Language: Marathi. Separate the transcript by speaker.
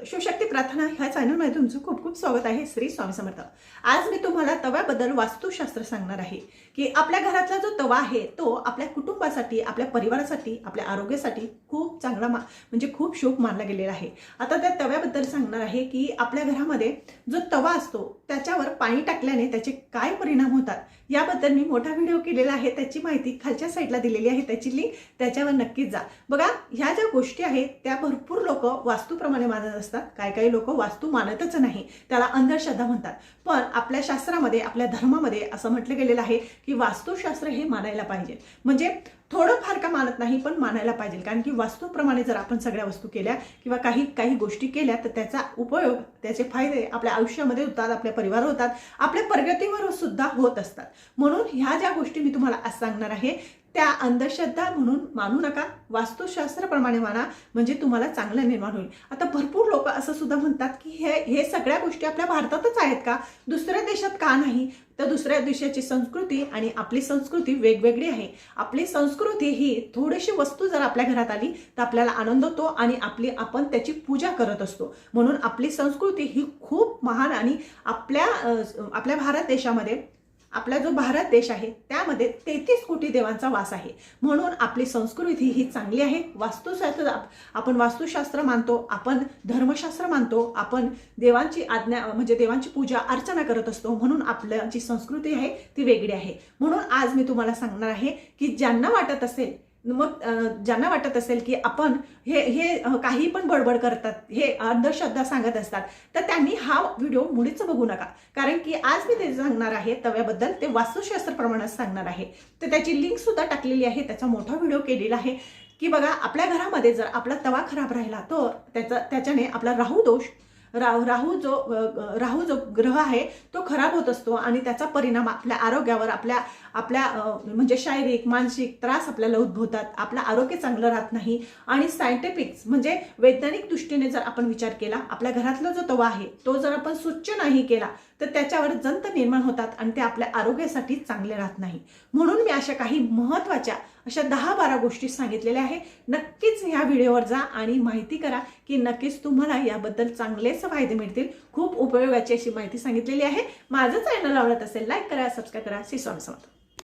Speaker 1: शिवशक्ती प्रार्थना ह्या चॅनलमध्ये तुमचं खूप खूप स्वागत आहे. श्री स्वामी समर्थ. आज मी तुम्हाला तव्याबद्दल वास्तुशास्त्र सांगणार आहे की आपल्या घरातला जो तवा आहे तो आपल्या कुटुंबासाठी, आपल्या परिवारासाठी, आपल्या आरोग्यासाठी खूप चांगला म्हणजे खूप शुभ मानला गेलेला आहे. आता त्या तव्याबद्दल सांगणार आहे की आपल्या घरामध्ये जो तवा असतो त्याच्यावर पाणी टाकल्याने त्याचे काय परिणाम होतात याबद्दल मी मोठा व्हिडिओ केलेला आहे. त्याची माहिती खालच्या साईडला दिलेली आहे, त्याची लिंक त्याच्यावर नक्कीच जा. बघा, ह्या ज्या गोष्टी आहेत त्या भरपूर लोक वास्तूप्रमाणे मानत असतात. काही लोक वास्तू मानतच नाही, त्याला अंधश्रद्धा म्हणतात. पण आपल्या शास्त्रामध्ये, आपल्या धर्मामध्ये असं म्हटलं गेलेलं आहे की वास्तुशास्त्र हे मानायला पाहिजे. म्हणजे थोडं फार का मानत नाही, पण मानायला पाहिजे. कारण की वास्तूप्रमाणे जर आपण सगळ्या वस्तू केल्या किंवा काही गोष्टी केल्या तर त्याचा उपयोग, त्याचे फायदे आपल्या आयुष्यामध्ये होतात, आपल्या परिवार होतात, आपल्या प्रगतीवर सुद्धा होत असतात. म्हणून ह्या ज्या गोष्टी मी तुम्हाला आज सांगणार आहे त्या अंधश्रद्धा म्हणून मानू नका, वास्तुशास्त्राप्रमाणे माना, म्हणजे तुम्हाला चांगलं निर्माण होईल. आता भरपूर लोक असं सुद्धा म्हणतात की हे सगळ्या गोष्टी आपल्या भारतातच आहेत का, दुसऱ्या देशात का नाही? तर दुसऱ्या देशाची संस्कृती आणि आपली संस्कृती वेगवेगळी आहे. आपली संस्कृती ही थोडीशी वस्तू जर आपल्या घरात आली तर आपल्याला आनंद होतो आणि आपण त्याची पूजा करत असतो. म्हणून आपली संस्कृती ही खूप महान आणि आपल्या भारत देशामध्ये, आपला जो भारत देश आहे त्यामध्ये 33 कोटी देवांचा वास आहे. म्हणून आपली संस्कृती ही चांगली आहे. वास्तुशास्त्र, आपण वास्तुशास्त्र मानतो, आपण धर्मशास्त्र मानतो, आपण देवांची आज्ञा म्हणजे देवांची पूजा अर्चना करत असतो. म्हणून आपल्याची संस्कृती आहे ती वेगळी आहे. म्हणून आज मी तुम्हाला सांगणार आहे की ज्यांना वाटत असेल की आपण हे काही पण बडबड करतात, हे अंधश्रद्धा सांगत असतात, तर त्यांनी हा व्हिडिओ मुळीच बघू नका. कारण की आज मी ते सांगणार आहे तव्याबद्दल, ते वास्तुशास्त्रप्रमाणे सांगणार आहे. तर त्याची लिंक सुद्धा टाकलेली आहे, त्याचा मोठा व्हिडिओ केलेला आहे की बघा, आपल्या घरामध्ये जर आपला तवा खराब राहिला तर त्याच्याने आपला राहू जो ग्रह आहे तो खराब होत असतो आणि त्याचा परिणाम आपल्या आरोग्यावर, आपल्या म्हणजे शारीरिक मानसिक त्रास आपल्याला उद्भवतात. आपलं आरोग्य चांगलं राहत नाही. आणि सायंटिफिक म्हणजे वैज्ञानिक दृष्टीने जर आपण विचार केला, आपल्या घरातला जो तवा आहे तो जर आपण स्वच्छ नाही केला तर त्याच्यावर जंत निर्माण होतात आणि ते आपल्या आरोग्यासाठी चांगले राहत नाही. म्हणून मी अशा काही महत्त्वाच्या अशा 10-12 गोष्टी सांगितलेल्या आहे. नक्कीच ह्या व्हिडिओवर जा आणि माहिती करा की नक्कीच तुम्हाला याबद्दल चांगलेच फायदे मिळतील. खूप उपयोगाची अशी माहिती सांगितलेली आहे. माझं चॅनल आवडत असेल लाईक करा, सबस्क्राईब करा. श्री स्वामी समर्थ.